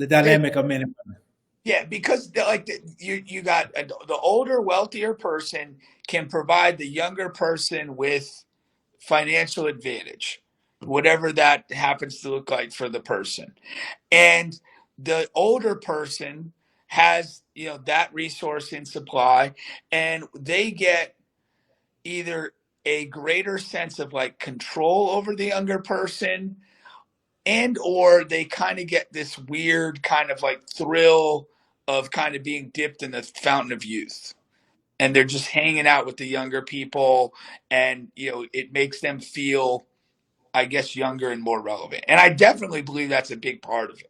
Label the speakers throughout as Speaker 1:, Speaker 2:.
Speaker 1: The dynamic of men and women.
Speaker 2: Yeah, because you got the older, wealthier person can provide the younger person with financial advantage, whatever that happens to look like for the person. And the older person has, that resource in supply, and they get either a greater sense of like control over the younger person, and or they kind of get this weird kind of like thrill of kind of being dipped in the fountain of youth, and they're just hanging out with the younger people, and it makes them feel, I guess, younger and more relevant. And I definitely believe that's a big part of it.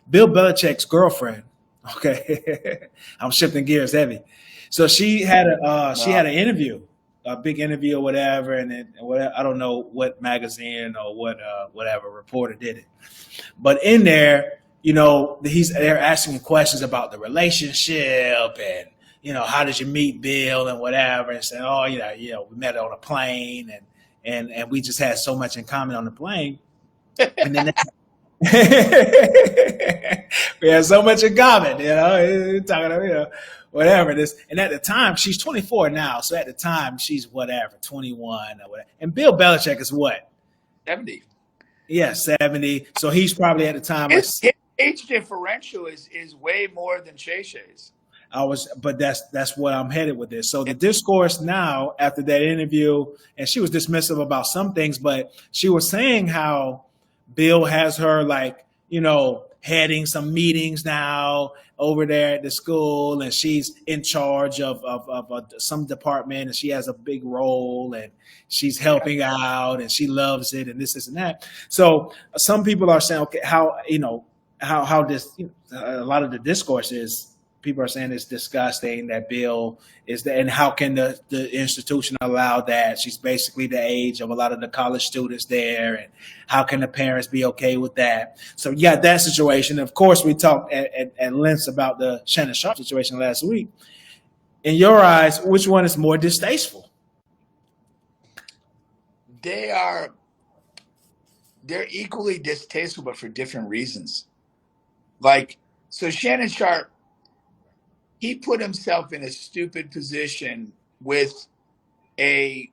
Speaker 1: Bill Belichick's girlfriend. Okay, I'm shifting gears heavy. So she
Speaker 2: No.
Speaker 1: had an interview, a big interview or whatever, and then whatever, I don't know what magazine or what whatever reporter did it, but in there, they're asking questions about the relationship and how did you meet Bill and whatever, and saying, oh, we met on a plane and we just had so much in common on the plane, and then we had so much in common, talking about, whatever this. And at the time, she's 24 now. So at the time, she's whatever, 21 or whatever. And Bill Belichick is what?
Speaker 2: 70.
Speaker 1: Yeah, 70. So he's probably at the time like
Speaker 2: His age differential is way more than Shay Shay's.
Speaker 1: but that's what I'm headed with this. So the discourse now after that interview, and she was dismissive about some things, but she was saying how Bill has her like, heading some meetings now over there at the school, and she's in charge of some department, and she has a big role, and she's
Speaker 2: Yeah.
Speaker 1: helping out, and she loves it, and this and that. So some people are saying, okay, how this, a lot of the discourse is people are saying it's disgusting that Bill is there, and how can the institution allow that? She's basically the age of a lot of the college students there, and how can the parents be okay with that? So you got that situation. Of course, we talked at length about the Shannon Sharp situation last week. In your eyes, which one is more distasteful?
Speaker 2: They are they're equally distasteful, but for different reasons. Like, so Shannon Sharp, he put himself in a stupid position with a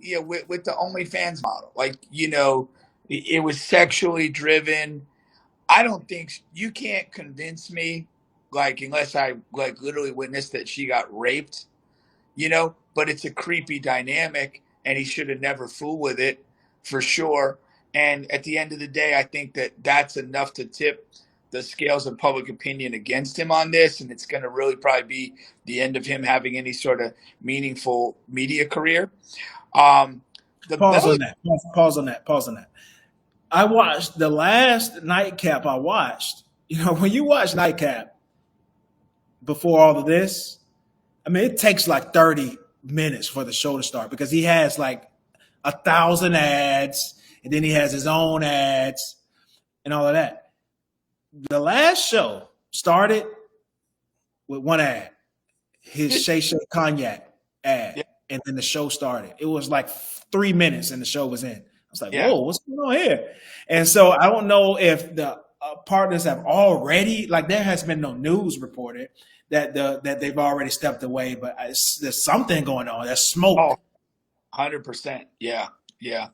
Speaker 2: with the OnlyFans model. Like, it was sexually driven. I don't think you can't convince me, like, unless I like literally witnessed that she got raped, but it's a creepy dynamic, and he should have never fooled with it, for sure. And at the end of the day, I think that that's enough to tip the scales of public opinion against him on this, and it's going to really probably be the end of him having any sort of meaningful media career. um the
Speaker 1: Pause
Speaker 2: Bell
Speaker 1: on that. Pause on that. Pause on that. I watched the last nightcap I watched. When you watch nightcap before all of this, I mean, it takes like 30 minutes for the show to start because he has like 1,000 ads, and then he has his own ads and all of that. The last show started with one ad, his Shay Shay Cognac ad,
Speaker 2: yeah,
Speaker 1: and then the show started. It was like 3 minutes and the show was in. I was like,
Speaker 2: yeah.
Speaker 1: whoa, what's going on here? And so I don't know if the partners have already, like, there has been no news reported that they've already stepped away, but there's something going on. There's
Speaker 2: Oh,
Speaker 1: smoke.
Speaker 2: 100%. Yeah, yeah.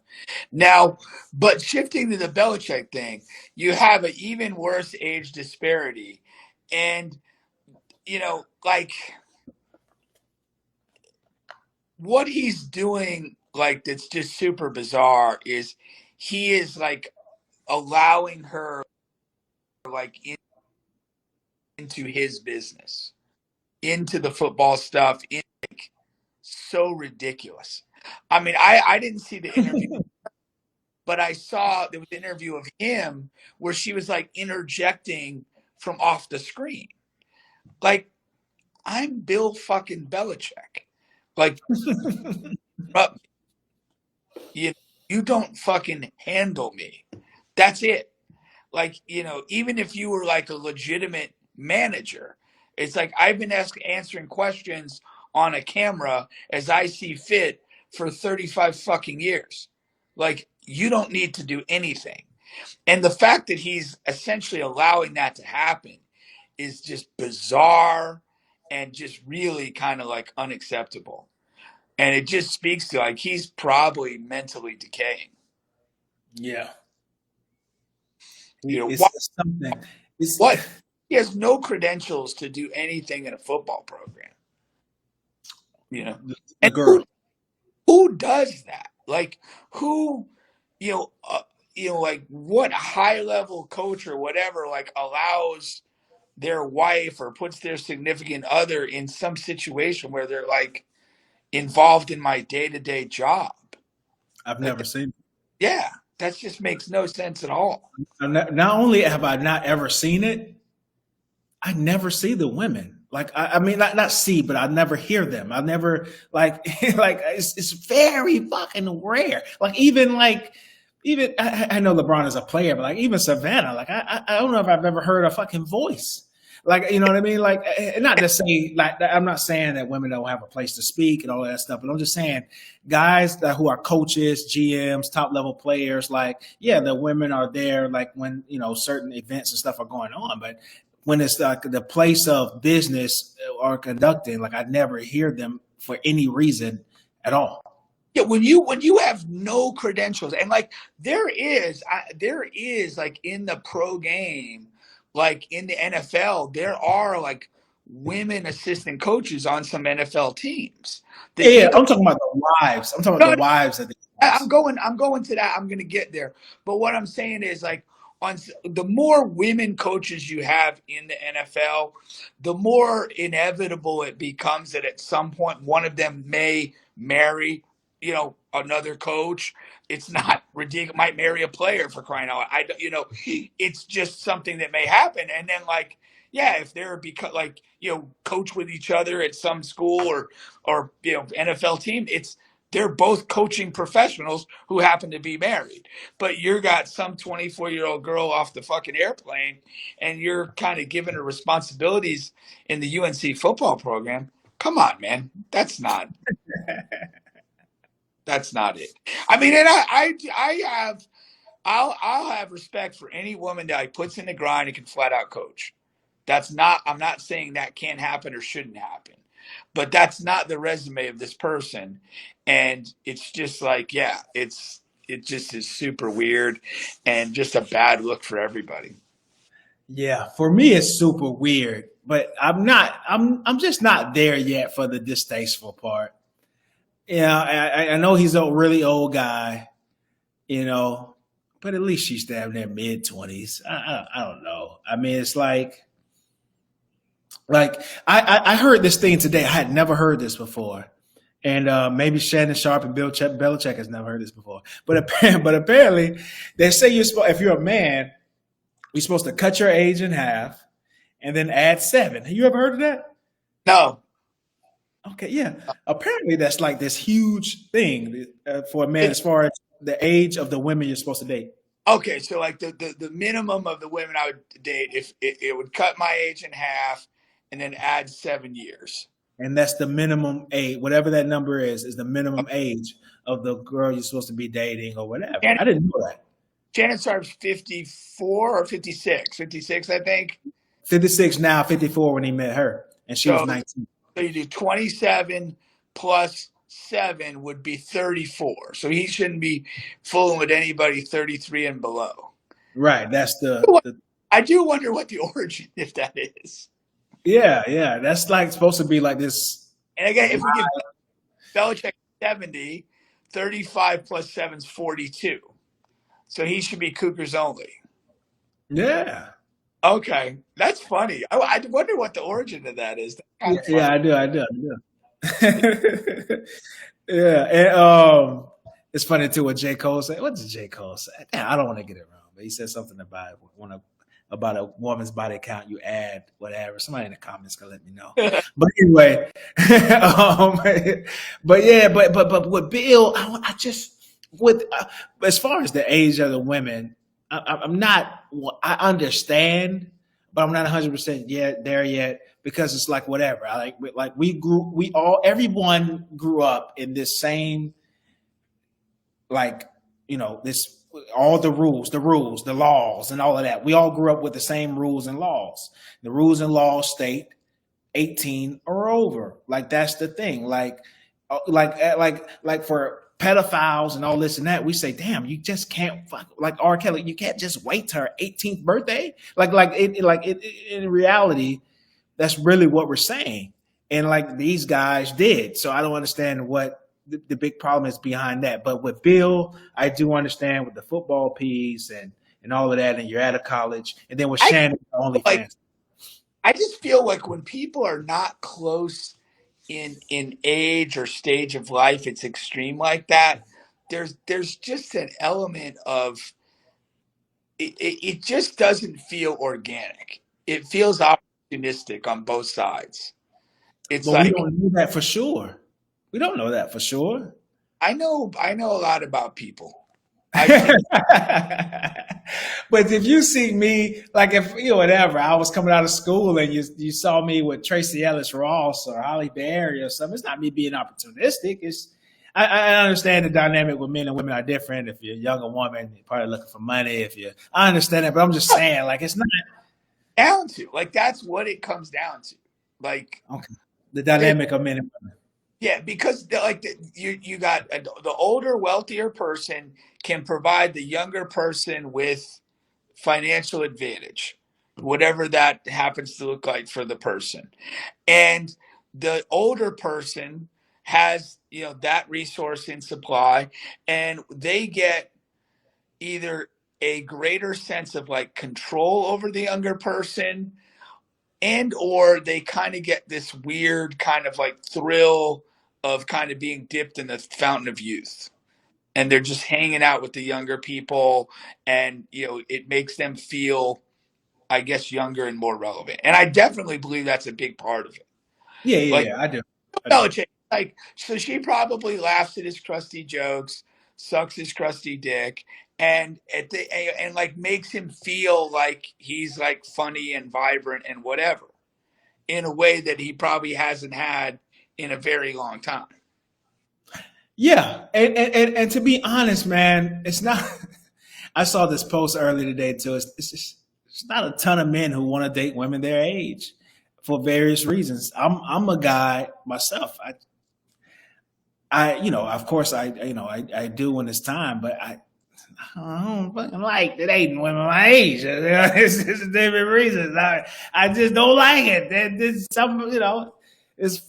Speaker 2: Now, but shifting to the Belichick thing, you have an even worse age disparity. And, like, what he's doing, like, that's just super bizarre is he is, like, allowing her, like, into his business, into the football stuff. Like, so ridiculous. I mean, I didn't see the interview, but I saw there was an interview of him where she was like interjecting from off the screen. Like, I'm Bill fucking Belichick. Like, but you you don't fucking handle me. That's it. Like, even if you were like a legitimate manager, it's like I've been answering questions on a camera as I see fit for 35 fucking years. Like, you don't need to do anything. And the fact that he's essentially allowing that to happen is just bizarre and just really kind of like unacceptable. And it just speaks to like he's probably mentally decaying.
Speaker 1: Yeah,
Speaker 2: You know,
Speaker 1: it's something. It's
Speaker 2: what? He has no credentials to do anything in a football program, you know.
Speaker 1: the
Speaker 2: And
Speaker 1: girl.
Speaker 2: who does that? Like who, you know, like what high level coach or whatever like allows their wife or puts their significant other in some situation where they're like involved in my day-to-day job.
Speaker 1: I've
Speaker 2: Like
Speaker 1: never seen.
Speaker 2: yeah, that just makes no sense at all.
Speaker 1: Not only have I not ever seen it, I never see the women. Like I mean, not see, but I never hear them. I never like like it's very fucking rare. Even I know LeBron is a player, but like even Savannah, like I don't know if I've ever heard a fucking voice. Like you know what I mean? Like not to say like I'm not saying that women don't have a place to speak and all that stuff, but I'm just saying guys who are coaches, GMs, top level players, like yeah, the women are there like when you know certain events and stuff are going on, but when it's like the place of business or conducting, like I never hear them for any reason at all.
Speaker 2: Yeah, when you have no credentials and like there is like in the pro game, like in the NFL, there are like women assistant coaches on some NFL teams that
Speaker 1: Yeah,
Speaker 2: you go.
Speaker 1: I'm talking about the wives. I'm talking about
Speaker 2: No,
Speaker 1: the wives of the
Speaker 2: I'm
Speaker 1: guys.
Speaker 2: going. I'm going to that. I'm going to get there. But what I'm saying is, like, the more women coaches you have in the NFL, the more inevitable it becomes that at some point one of them may marry, another coach. It's not ridiculous. Might marry a player for crying out loud. It's just something that may happen. And then, like, yeah, if they're because like coach with each other at some school or NFL team, they're both coaching professionals who happen to be married. But you got some 24-year-old girl off the fucking airplane and you're kind of giving her responsibilities in the UNC football program. Come on, man. That's not it. I mean, and I'll have respect for any woman that like puts in the grind and can flat out coach. I'm not saying that can't happen or shouldn't happen, but that's not the resume of this person. And it's just like, yeah, it just is super weird and just a bad look for everybody.
Speaker 1: Yeah, for me it's super weird, but I'm not. I'm just not there yet for the distasteful part. Yeah, I know he's a really old guy, you know, but at least she's down there mid 20s. I don't know. I mean, it's like I heard this thing today. I had never heard this before, and maybe Shannon Sharp and Bill Belichick has never heard this before. But apparently, they say if you're a man, you're supposed to cut your age in half and then add 7. Have you ever heard of that?
Speaker 2: No.
Speaker 1: Okay, yeah. Apparently, that's like this huge thing for a man
Speaker 2: It,
Speaker 1: as far as the age of the women you're supposed to date.
Speaker 2: okay, so like the minimum of the women I would date, if it would cut my age in half and then add 7 years.
Speaker 1: And that's the minimum age, whatever that number is the minimum age of the girl you're supposed to be dating or whatever.
Speaker 2: Shannon,
Speaker 1: I didn't know that.
Speaker 2: Shannon Sharp's 54 or 56. 56, I think.
Speaker 1: 56 now, 54 when he met her, and she was
Speaker 2: So
Speaker 1: 19.
Speaker 2: So you do 27 plus 7 would be 34. So he shouldn't be fooling with anybody 33 and below.
Speaker 1: Right. That's the
Speaker 2: I do wonder what the origin, if that is.
Speaker 1: yeah. That's like supposed to be like this.
Speaker 2: And again, if we give Belichick 70, 35 plus 7 is 42. So he should be Cougars only.
Speaker 1: Yeah.
Speaker 2: Okay, that's funny. I wonder what the origin of that is. That's kind
Speaker 1: Yeah,
Speaker 2: of
Speaker 1: yeah,
Speaker 2: funny.
Speaker 1: I do. Yeah, and it's funny too what J. Cole said. What did J. Cole say? Damn, I don't want to get it wrong, but he said something about a woman's body count. You add whatever. Somebody in the comments can let me know. But anyway, um, but yeah, but with Bill, I just with as far as the age of the women, I'm not. I understand, but I'm not 100% yet there yet because it's like whatever. Everyone grew up in this same like this all the laws, and all of that. We all grew up with the same rules and laws. The rules and laws state 18 or over. Like that's the thing. Like for pedophiles and all this and that, we say, damn, you just can't fuck like R. Kelly. You can't just wait to her 18th birthday. In reality, that's really what we're saying. And like these guys did. So I don't understand what the big problem is behind that. But with Bill, I do understand with the football piece and all of that. And you're out of college. And then with
Speaker 2: I
Speaker 1: Shannon,
Speaker 2: like
Speaker 1: OnlyFans.
Speaker 2: I just feel like when people are not close in age or stage of life, it's extreme like that. There's just an element of it just doesn't feel organic. It feels opportunistic on both sides. It's
Speaker 1: But we
Speaker 2: like
Speaker 1: don't know that for sure. We don't know that for sure.
Speaker 2: I know a lot about people. I think
Speaker 1: But if you see me, like if you know whatever, I was coming out of school and you saw me with Tracy Ellis Ross or Holly Berry or something, it's not me being opportunistic. I understand the dynamic with men and women are different. If you're a younger woman, you're probably looking for money. I understand that, but I'm just saying, like it's not
Speaker 2: down to like that's what it comes down to. Like
Speaker 1: okay. The
Speaker 2: there,
Speaker 1: dynamic of men and women.
Speaker 2: yeah, because you got the older, wealthier person can provide the younger person with financial advantage, whatever that happens to look like for the person. And the older person has, that resource in supply, and they get either a greater sense of like control over the younger person, and or they kind of get this weird kind of like thrill of kind of being dipped in the fountain of youth, and they're just hanging out with the younger people, and it makes them feel, I guess, younger and more relevant. And I definitely believe that's a big part of it.
Speaker 1: Yeah, yeah,
Speaker 2: Like
Speaker 1: yeah. I do. I do.
Speaker 2: Belichick, like, so she probably laughs at his crusty jokes, sucks his crusty dick, and and like makes him feel like he's like funny and vibrant and whatever, in a way that he probably hasn't had in a very long time.
Speaker 1: Yeah, and to be honest, man, it's not. I saw this post earlier today too. It's not a ton of men who want to date women their age for various reasons. I'm a guy myself. Of course I do when it's time, but I don't fucking like dating women my age. It's just different reasons. I just don't like it. There's some, it's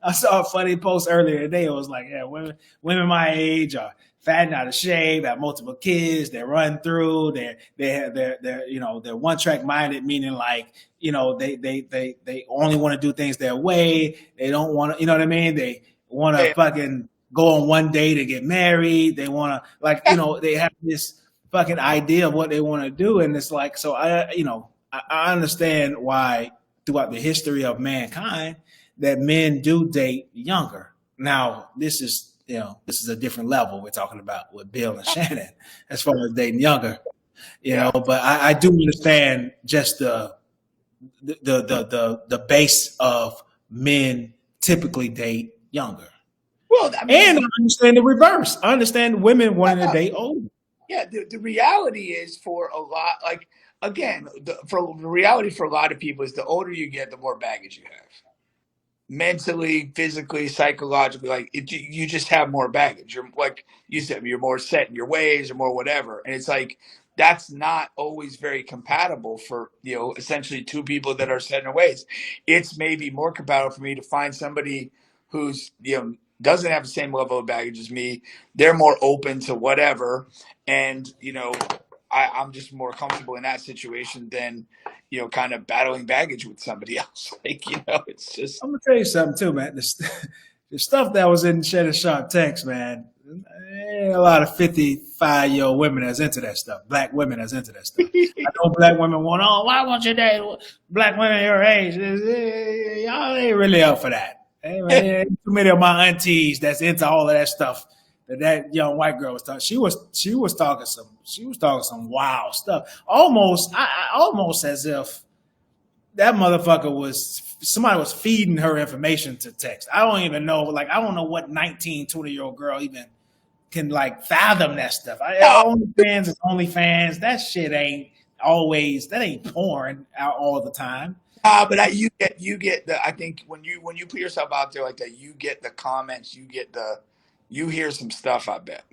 Speaker 1: I saw a funny post earlier today. It was like, yeah, women my age are fat and out of shape, have multiple kids, they run through, they're one track minded, meaning like, they only want to do things their way. They don't want to, you know what I mean? They want to
Speaker 2: Yeah,
Speaker 1: fucking go on one day to get married. They want to like, they have this fucking idea of what they want to do. And it's like, so I understand why throughout the history of mankind that men do date younger. Now, this is a different level we're talking about with Bill and Shannon as far as dating younger,
Speaker 2: yeah.
Speaker 1: but I do understand just the base of men typically date younger.
Speaker 2: Well, I mean,
Speaker 1: And I understand the reverse. I understand women wanting to date older.
Speaker 2: yeah, the reality is for a lot, like, again, the reality for a lot of people is the older you get, the more baggage you have, mentally, physically, psychologically. Like you just have more baggage. You're, like you said, you're more set in your ways or more whatever, and it's like that's not always very compatible for essentially two people that are set in their ways. It's maybe more compatible for me to find somebody who's doesn't have the same level of baggage as me. They're more open to whatever, and I'm just more comfortable in that situation than kind of battling baggage with somebody else. Like, it's just
Speaker 1: I'm gonna tell you something too, man. The stuff that was in Shannon Sharp text, man. Ain't a lot of 55-year-old women that's into that stuff. Black women that's into that stuff. I know black women want, oh, why won't you date black women your age? Y'all ain't really up for that. Hey, man, too many of my aunties that's into all of that stuff that young white girl was talking. She was talking some wild stuff. Almost as if that motherfucker somebody was feeding her information to text. I don't even know. Like, I don't know what 19, 20-year-old girl even can like fathom that stuff.
Speaker 2: No,
Speaker 1: OnlyFans is OnlyFans. That shit ain't always. That ain't porn out all the time.
Speaker 2: but you get the. I think when you put yourself out there like that, you get the comments, you hear some stuff. I bet.